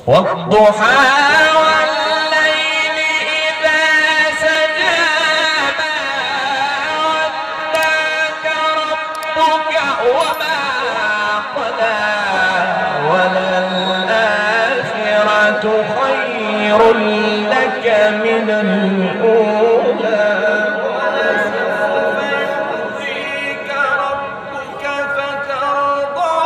والضحى والليل إذا سجى ما ودعك ربك وما قلى وللآخرة خير لك من الأولى ولسوف يعطيك ربك فترضى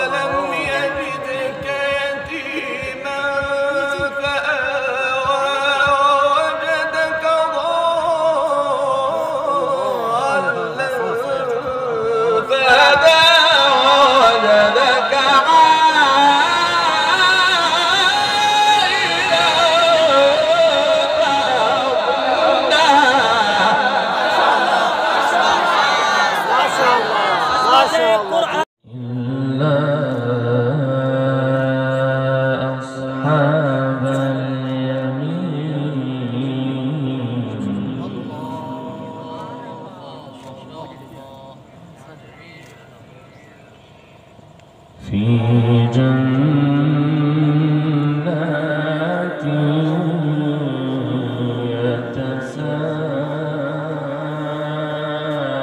ألم يجدك يتيما فآوى ووجدك ضالا فهدى ووجدك إلا أصحاب اليمين في جنات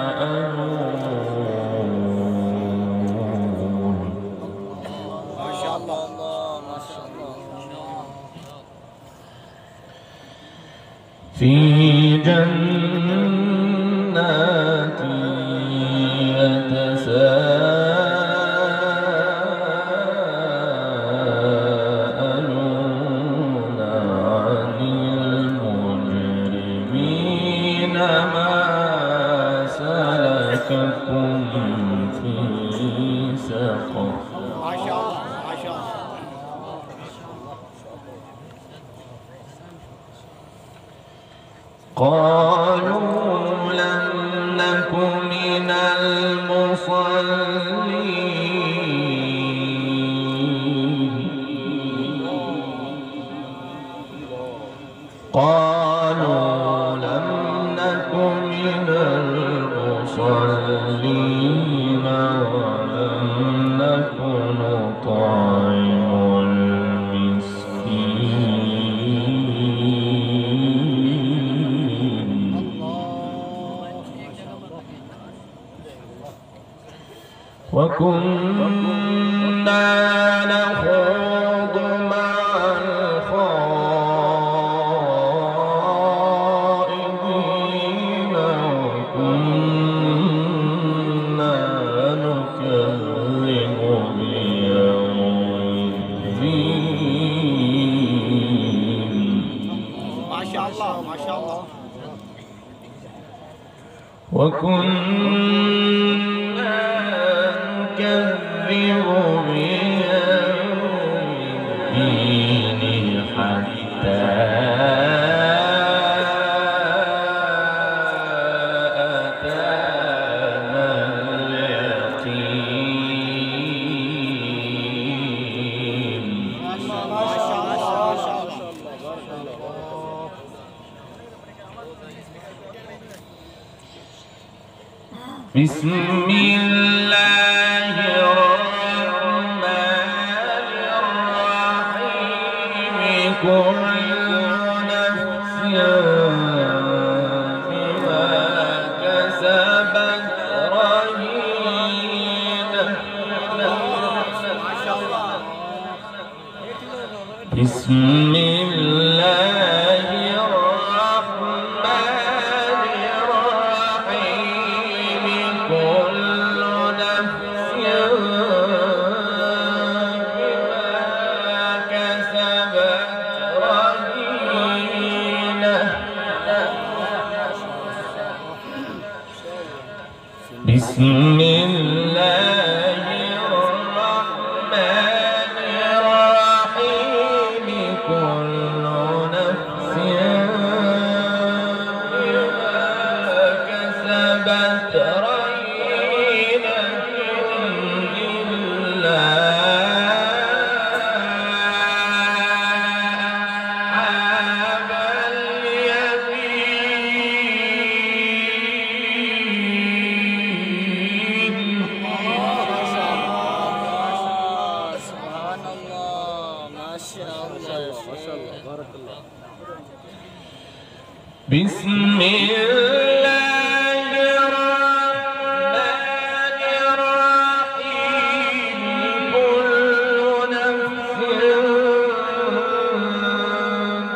يتساءلون ما شاء الله ما شاء الله في جنات يتساءلون عن المجرمين ما سلككم في سقر ما شاء الله ما شاء الله قالوا لم نك من المصلين قالوا لم نك من المصلين ولم نك نطعم المسكين وكنا نخوض مع الخائضين وكنا نكذب بيوم الدين ما شاء الله ما شاء الله وكنا نكذب بيوم الدين حتى أتانا اليقين ما شاء الله ما شاء الله بسم الله الرحمن الرحيم كل نفس بما كسبت رهينة بسم الله الرحمن الرحيم كل نفس بما كسبت رهينة بسم الله الرحمن الرحيم كل نفس بسم الله الرحمن الرحيم كل نفس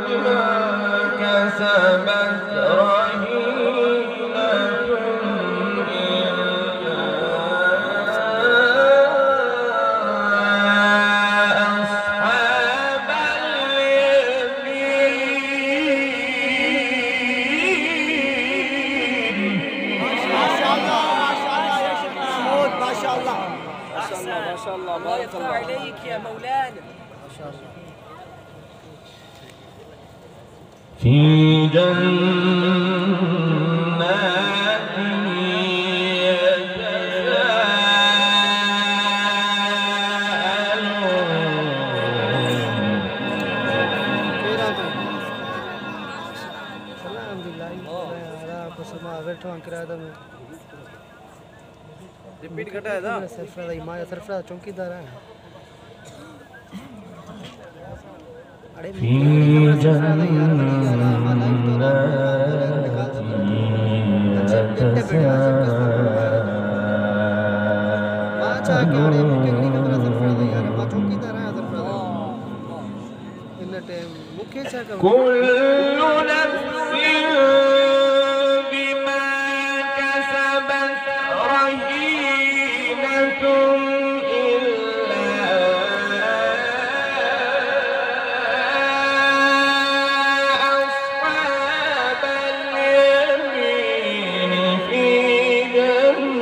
بما كسبت رهينة ما شاء الله الله يفتح عليك يا مولانا. ما شاء الله. في جنات रिपीट घटा है ना सरफराज इमाम सरफराज चौकीदार है अरे في جنات كل نفس بما كسبت رهينة إلا أصحاب اليمين في جنات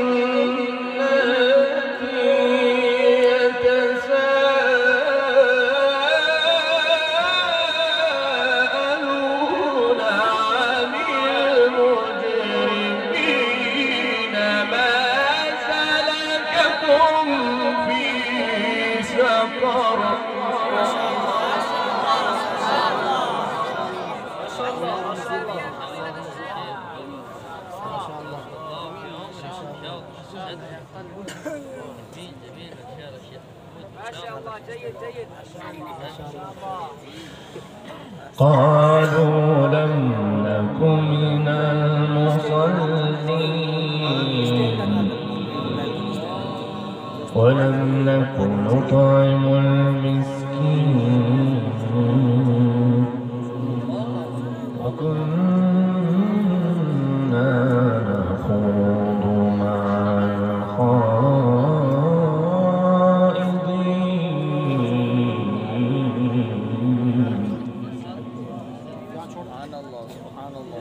يتساءلون عن المجرمين ما سلككم في سقر ما شاء الله جيد جيد. قالوا لم نكن من المصلين ولم نكن نطعم المسكين وكنا نخوض مع الخائضين سبحان الله سبحان الله.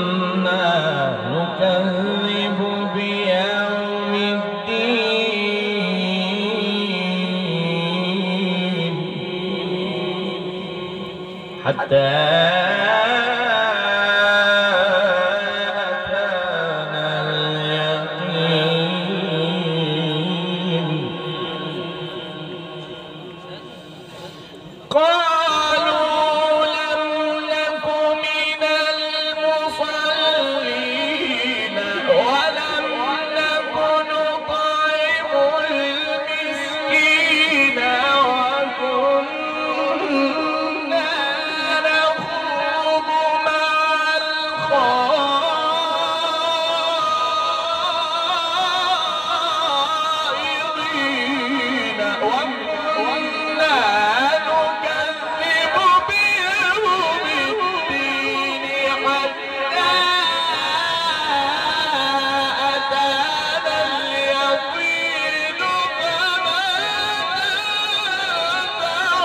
وكنا نكذب بيوم الدين حتى أتانا اليقين قالوا لم نك من المصلين ولم نك نطعم المسكين وكنا نخوض مع الخائضين وكنا نكذب بيوم الدين حتى أتانا اليقين فما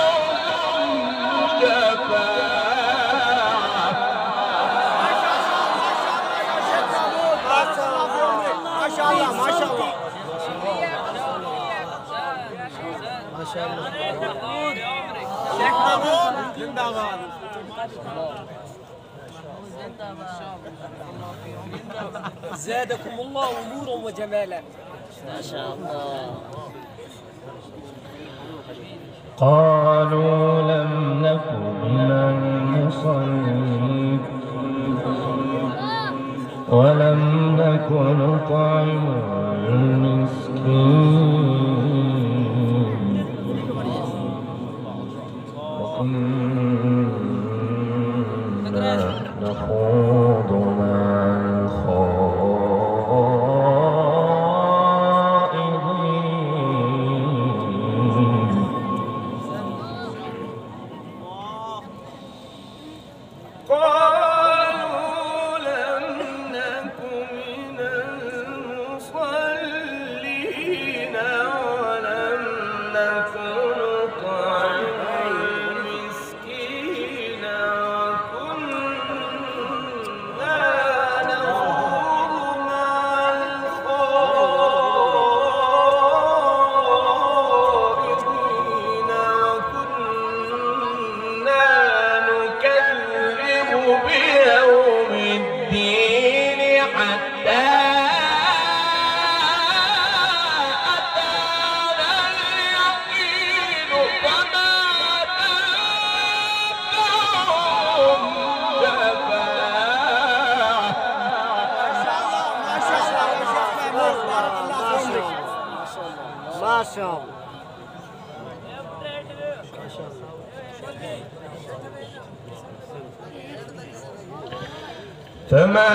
تنفعهم شفاعة ما شاء الله ما شاء الله. ما شاء الله शेख महमूद जिंदाबाद. زادكم الله نورا وجمالا. ما شاء الله. قالوا لم نك من المصلين ولم نك نك نطعم المسكين وكنا نخوض مع الخائضين قالوا لم نك من المصلين ولم نك نطعم المسكين وكنا نخوض مع الخائضين وكنا نكذب بيوم الدين حتى أتانا اليقين فما تنفعهم شفاعة ما شاء الله فما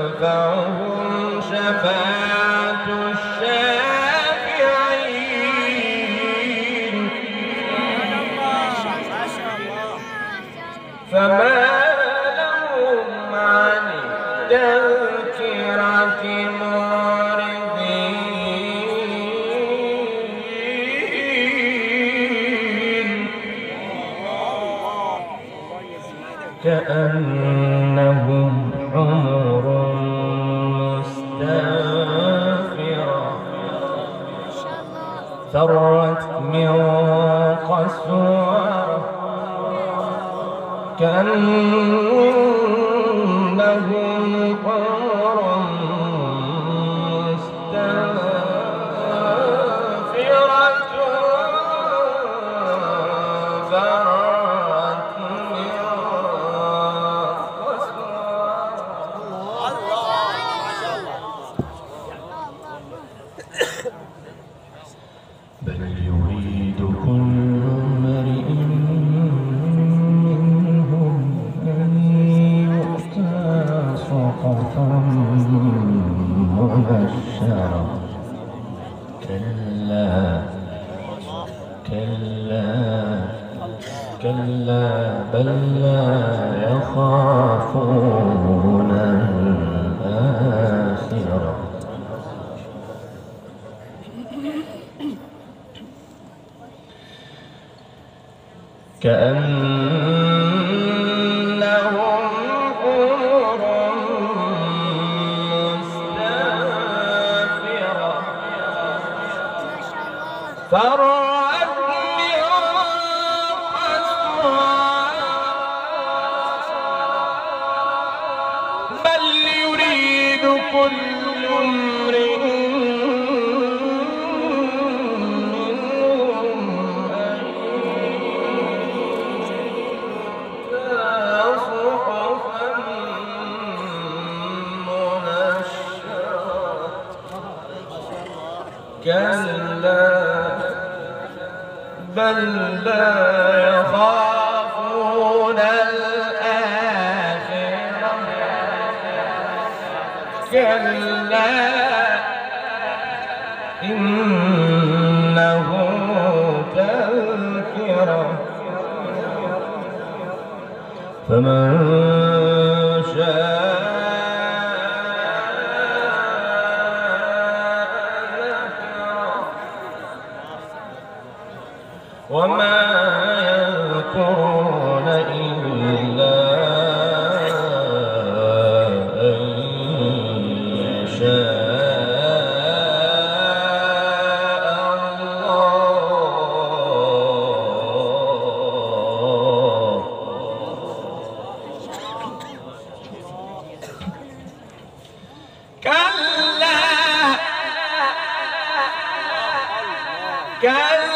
تنفعهم شفاعة الشافعين فما لهم عن التذكرة معرضين كأنهم حمر مستنفرة فرت من قسورة كأنهم حمر مستنفرة فرت من بل يريد كل امرئ منهم أن يؤتى صحفا منشرة كلا كلا كلا بل لا يخافون الآخرة كأنهم حمر مستنفرة فرت من قسورة بل يريد كل امرئ كلا بل لا يخافون الآخرة كلا إنه تذكرة فمن شاء وما يذكرون إلا أن يشاء الله كلا كلا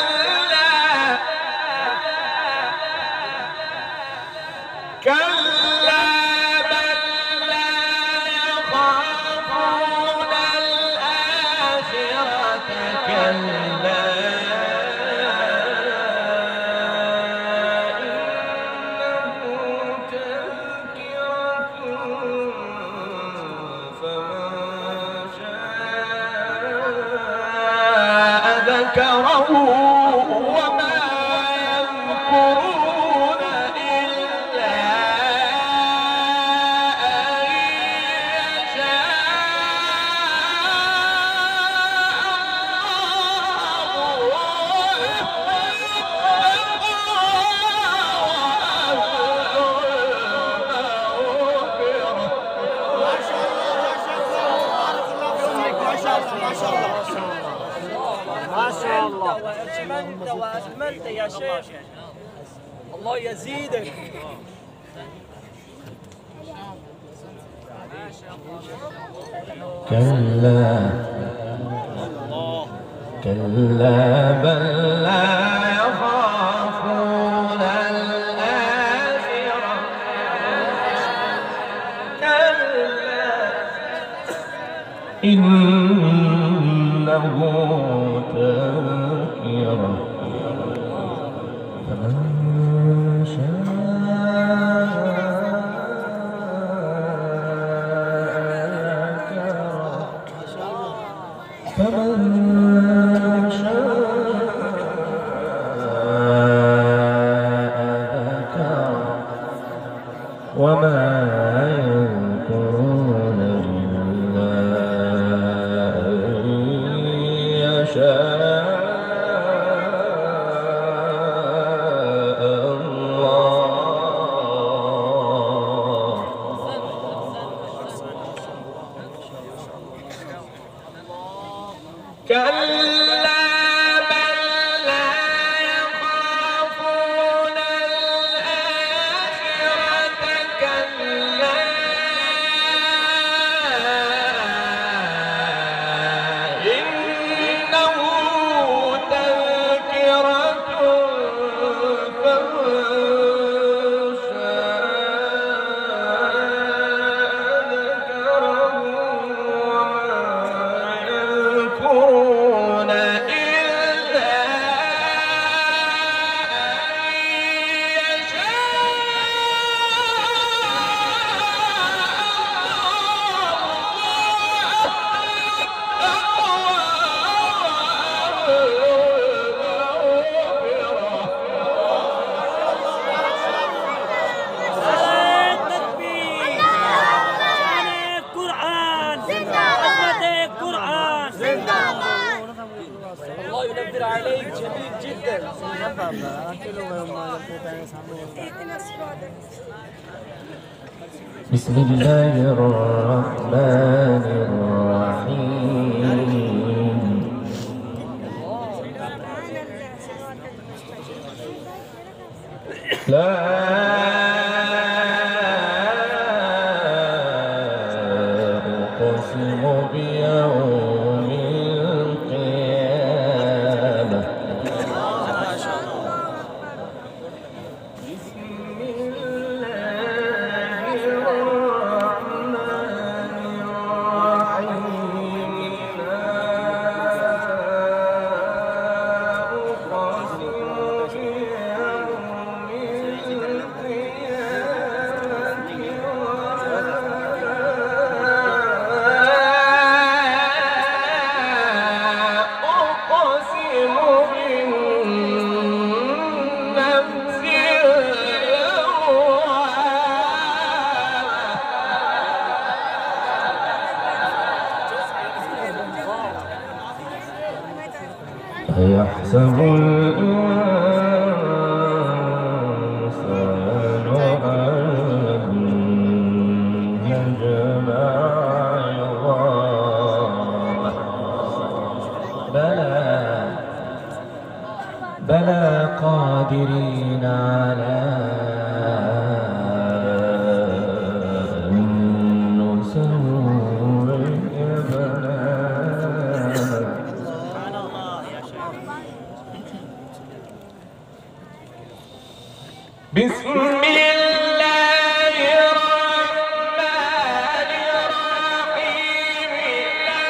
شيخ. الله يزيدك. كلا كلا بل لا يخافون الآخرة كلا إنه تذكرة فمن فمن شاء ذكر وما يذكرون إلا أن يشاء كلا بل لا يخافون الآخرة كلا إنه تذكرة فمن شاء ذكره وما يذكرون إلا الله ينبر عليك جميل جدا. بسم الله الرحمن الرحيم لا أقسم بيوم القيامة أيحسب الإنسان أن يجمع عظامه بلى قادرين على أن نسوي بنانه بسم الله الرحمن الرحيم لا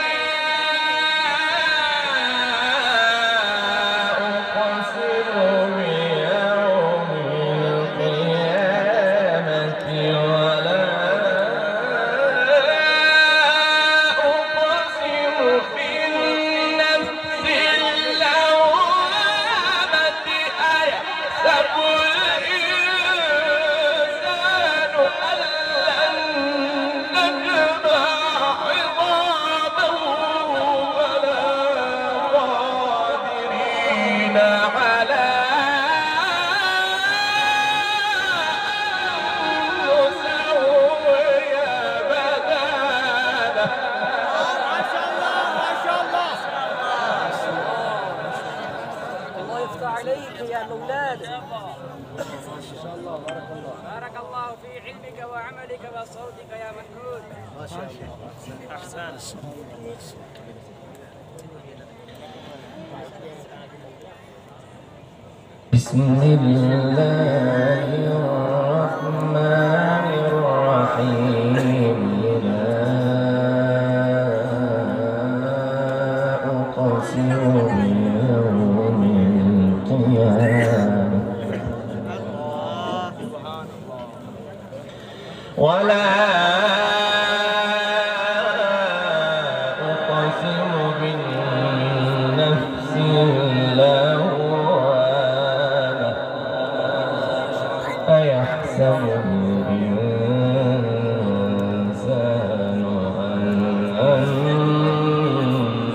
أقسم بيوم القيامة ولا أقسم بالنفس اللوامة أيحسب الإنسان زيادة. ما شاء الله بارك الله. بارك الله في علمك وعملك وصوتك يا محمود. ما شاء الله. أحسن. بسم الله الرحمن الرحيم لا أقسم بيوم القيامة ولا أقسم بالنفس اللوامة أيحسب الإنسان أن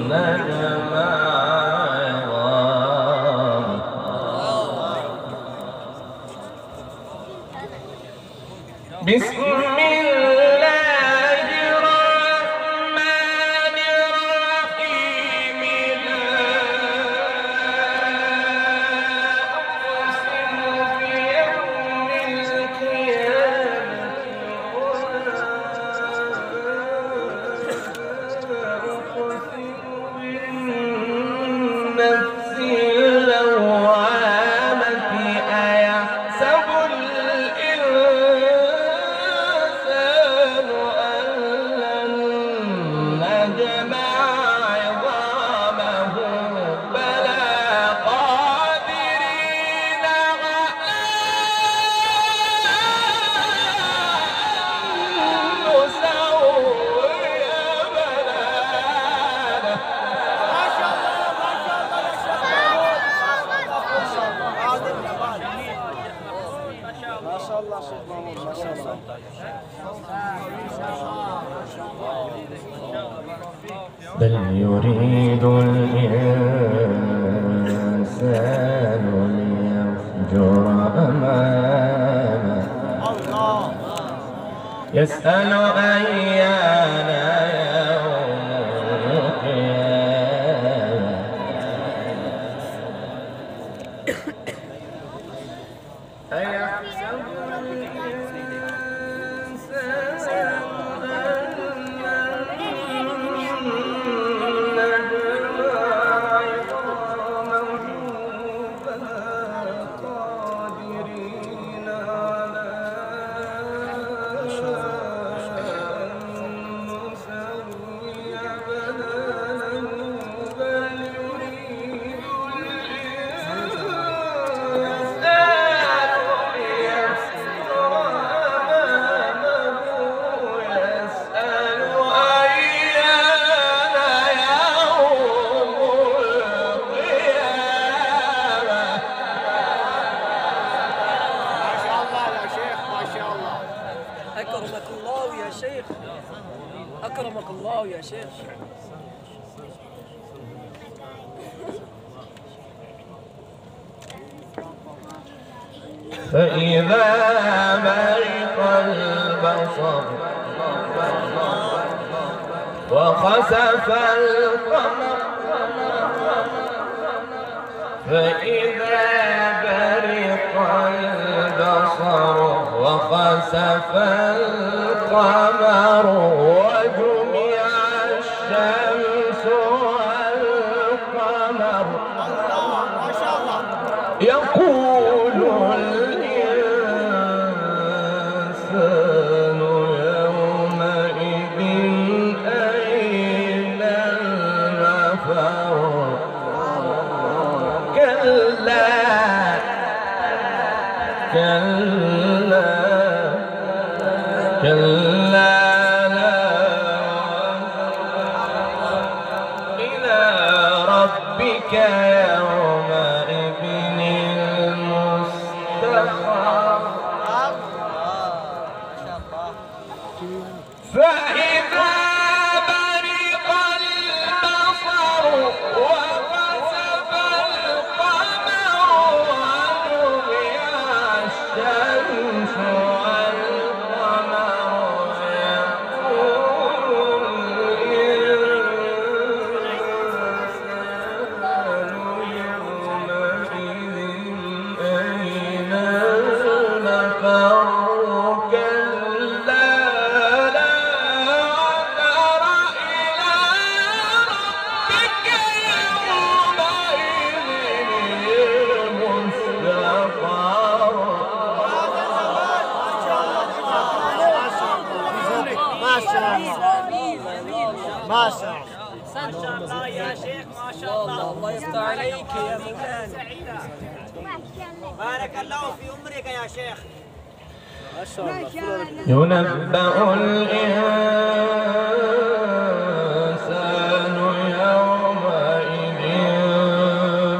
نجمع عظامه بسم الله الرحمن الرحيم لا أقسم بيوم القيامة ولا أقسم بالنفس اللوامة أيحسب الإنسان أن لن نجمع عظامه بلى قادرين على أن نسوي بنانه ما شاء الله شيخ محمود ما شاء الله. بل يريد الإنسان ليفجر أمامه يسأل أيان يوم القيامة أيحسب الإنسان أكرمك الله يا شيخ. أكرمك الله يا شيخ. فإذا برق البصر وخسف القمر فإذا برق البصر وخسف القمر وجمع الشمس والقمر يقول الإنسان يومئذ أين المفر كلا كلا كلا لا إلى ربك يومئذ المستقر فإذا برق البصر وخسف القمر وجمع الشمس والقمر عليك يا مولانا. بارك الله في عمرك يا شيخ. ما شاء الله. ينبأ الإنسان يومئذ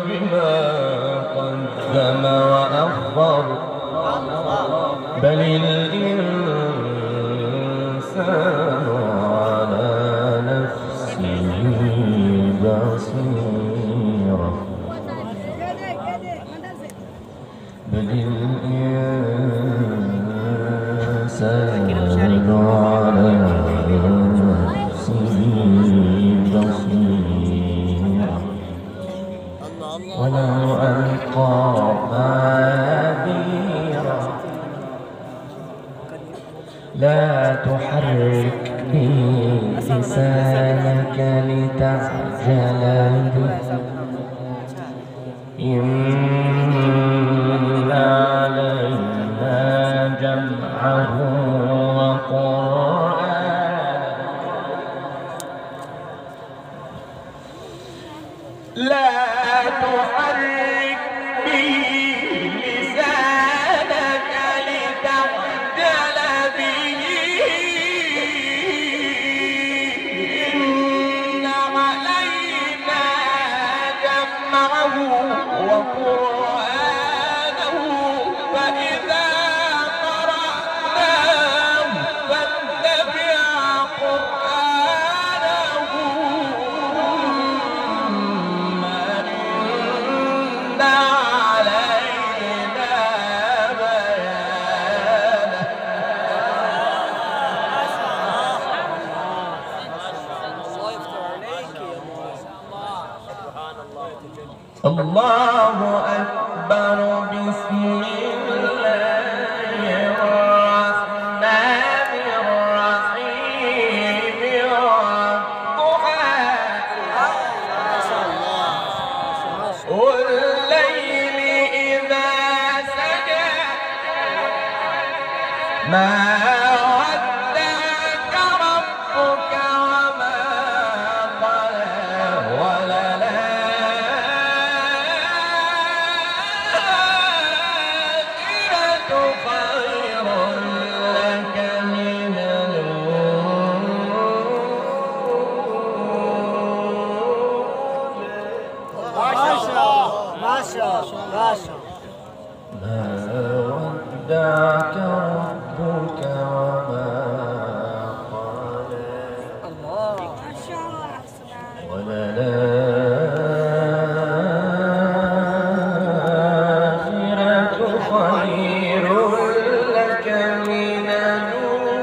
بما قدم وأخر بل الإنسان على نفسه بصيرة بل الإنسان على نفسه بصيرة ولو ألقى معاذيره لا تحرك به لسانك لتعجل به إن علينا جمعه وقرآنه لا تحرك به لسانك لتعجل به إن علينا جمعه وقرآنه فإذا قرأناه فاتبع قرآنه ثم إن علينا بيانه الله يفتح عليك يا مولانا. الله أكبر بسم الله الرحمن الرحيم والضحى والليل إذا سجى ما ودعك ربك وما قلى وللآخرة خير لك من ما شاء الله. ما ودعك ربك وما قلى وللآخرة خير لك من الأولى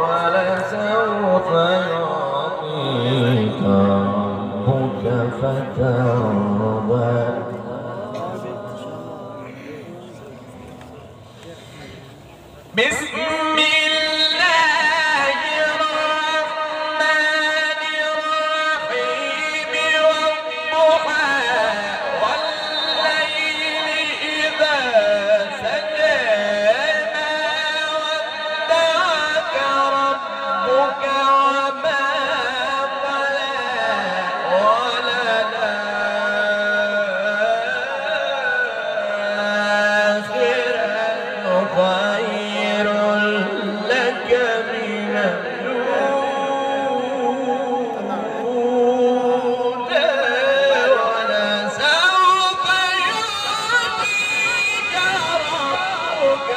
ولسوف يعطيك ربك فترضى بسم الله الرحمن الرحيم والضحى والليل إذا سجى ما ودعك ربك وما قلى وللآخرة خير لك من الأولى ولسوف يعطيك ربك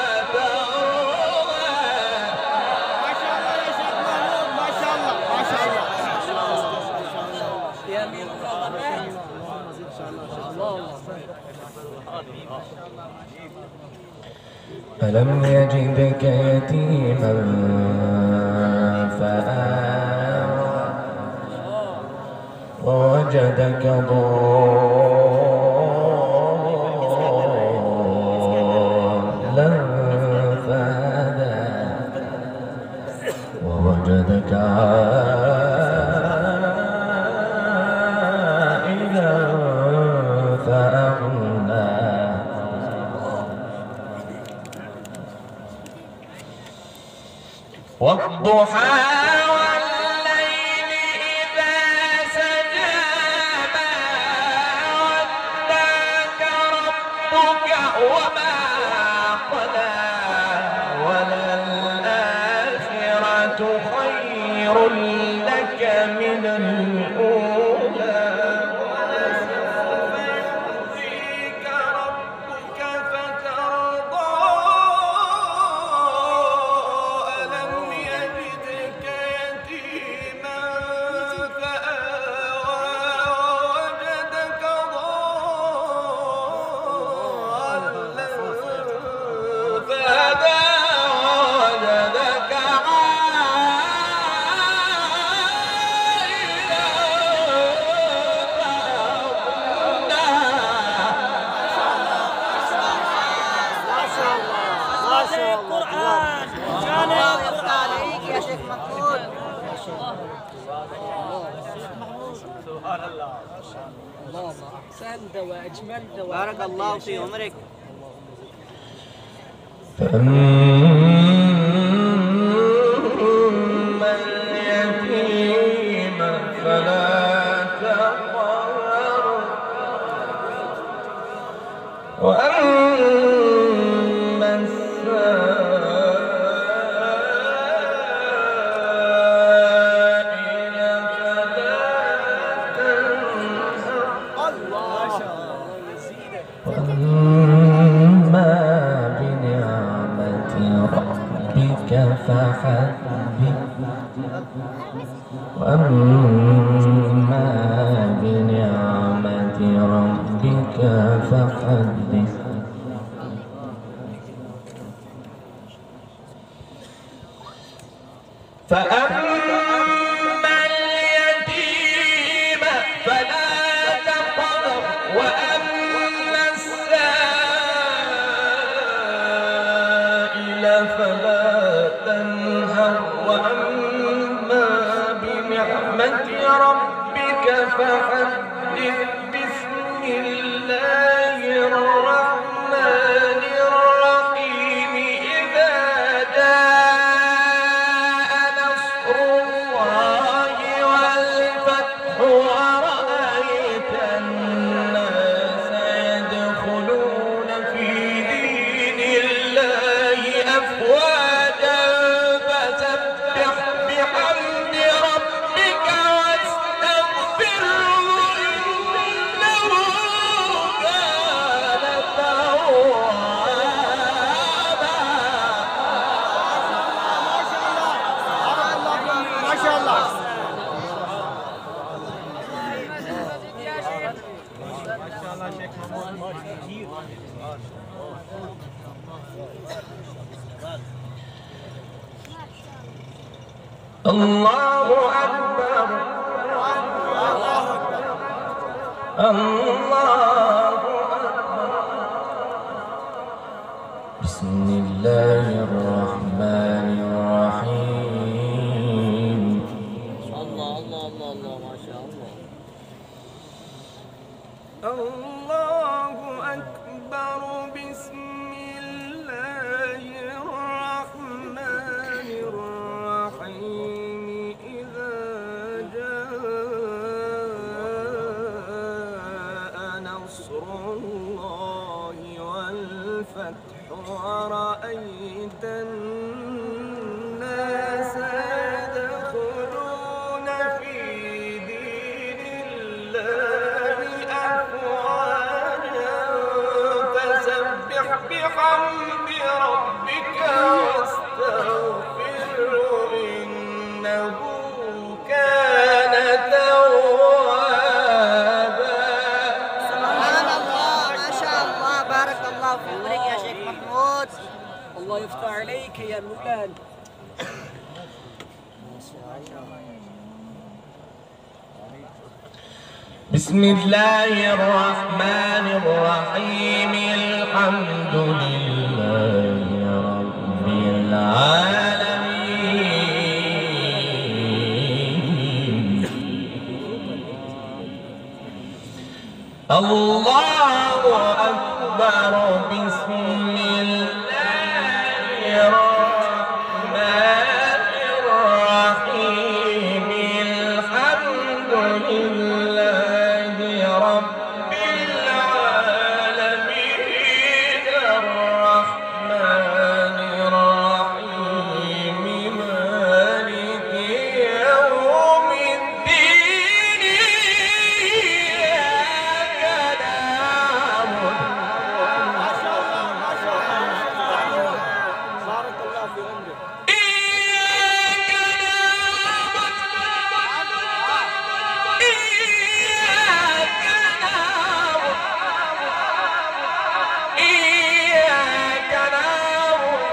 فترضى ما شاء الله يا أمير الرحمن. الله ألم يجدك يتيما فآوى ووجدك ضالا فهدى ووجدك عائلا فأغنى والضحى والليل الله أحسنت وأجملت. بارك الله في عمرك. فأما اليتيم فلا تقهر وأما السائل فلا تنهر وأما بنعمة ربك فحدث وأما بنعمة ربك فحدث فأما اليتيم فلا تقهر وأما السائل فلا تنهر وأما بنعمة ربك فحدث بسم الله الرحمن الرحيم إذا جاء نصر الله والفتح ورأيت الناس يدخلون في دين الله أفواجا فسبح بحمد ربك واستغفره إنه كان توابا. ما شاء الله. الله أكبر الله أكبر. بسم الله الرحمن الرحيم. الله الله الله الله ما شاء الله. الله أكبر. بسم الله الرحمن الرحيم. إذا جاء نصر الله والفتح ورأيت الناس يدخلون في دين الله أفواجا فسبح بحمد ربك واستغفره إنه كان توابا. سبحان الله ما شاء الله. بارك الله في عمرك يا شيخ محمود. الله يفتح عليك يا مولانا. بسم الله الرحمن الرحيم. الحمد لله رب العالمين. الله أكبر. بسم الله الرحمن الرحيم. الحمد لله رب العالمين. الرحمن الرحيم مالك يوم الدين. إياك نعبد بارك الله في عمرك. إياك نعبد إياك نعبد إياك نعبد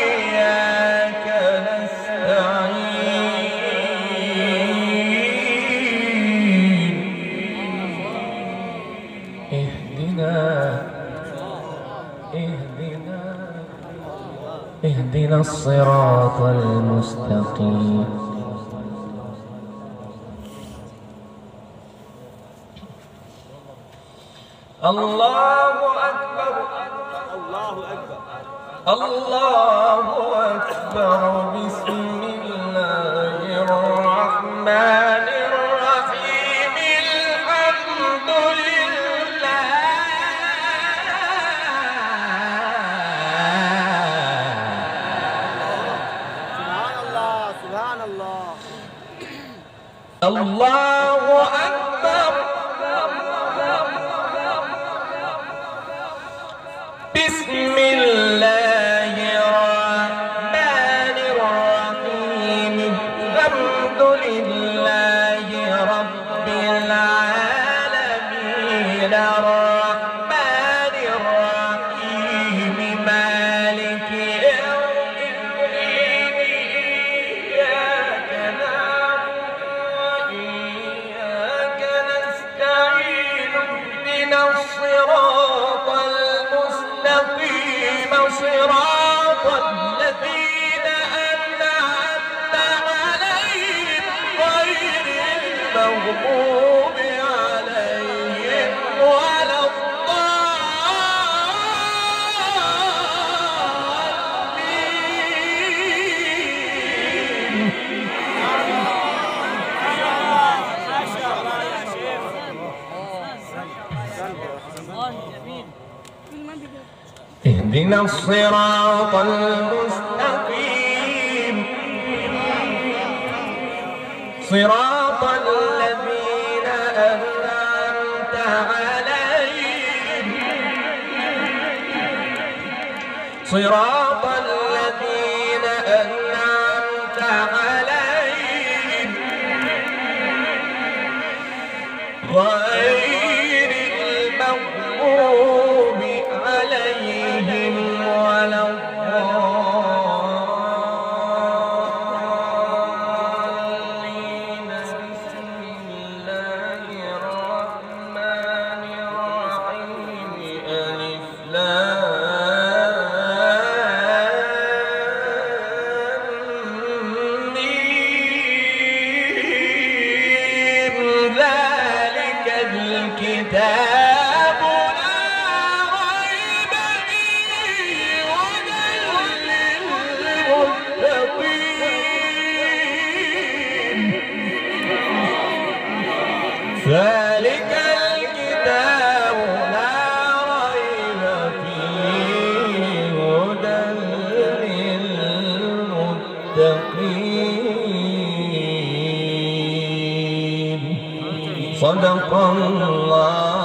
وإياك نستعين. اهدنا الصراط المستقيم. الله أكبر الله أكبر الله أكبر بسم الله الرحمن الرحيم الحمد لله سبحان الله سبحان الله الله أكبر بسم الله الرحمن الرحيم الحمد لله رب العالمين الرحمن الرحيم مالك يوم الدين إياك نعبد وإياك نستعين اهدنا الصراط المستقيم صراط الذين أنعمت عليهم غير المغضوب عليهم ولا الضالين. اهدنا الصراط المستقيم صراط الذين أنعمت عليهم صراط الذين أنعمت عليهم غير المغضوب عليهم ولا الضالين. بسم الله الرحمن الرحيم ألف لام ميم ذلك الكتاب لا ريب فيه هدى للمتقين. ذلك الكتاب لا ريب فيه هدى للمتقين. صدق الله